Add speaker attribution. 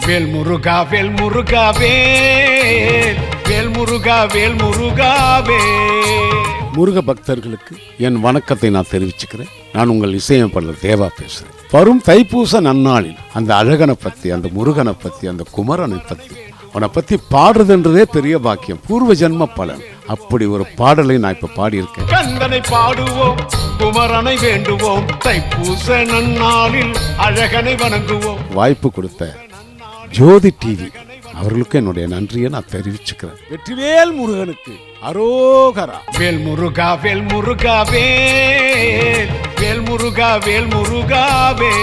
Speaker 1: வேல் முருகா வேல் முருகா வேல் வேல் முருகா வேல் முருகாவே.
Speaker 2: முருக பக்தர்களுக்கு என் வணக்கத்தை நான் தெரிவிச்சுக்கிறேன். நான் உங்கள் இசையமைப்பாளர் தேவா பேசுறேன். வரும் தைப்பூச நன்னாளில் அந்த அழகனை பத்தி, அந்த முருகனை பத்தி, அந்த குமரனை பத்தி, அவனை பத்தி பாடுறதுன்றதே பெரிய பாக்கியம், பூர்வ ஜென்ம பலன். அப்படி ஒரு பாடலை நான் இப்ப பாடியிருக்கேன்.
Speaker 1: கந்தனை பாடுவோம், குமரனை வேண்டுவோம், தைப்பூச நன்னாளில் அழகனை வணங்குவோம்.
Speaker 2: வாய்ப்பு கொடுத்த ஜோதி டிவி அவர்களுக்கு என்னுடைய நன்றியை நான் தெரிவிச்சுக்கிறேன். வெற்றிவேல் முருகனுக்கு அரோகரா.
Speaker 1: வேல் முருகா வேல் முருகா வேல் வேல் முருகா வேல் முருகாவே.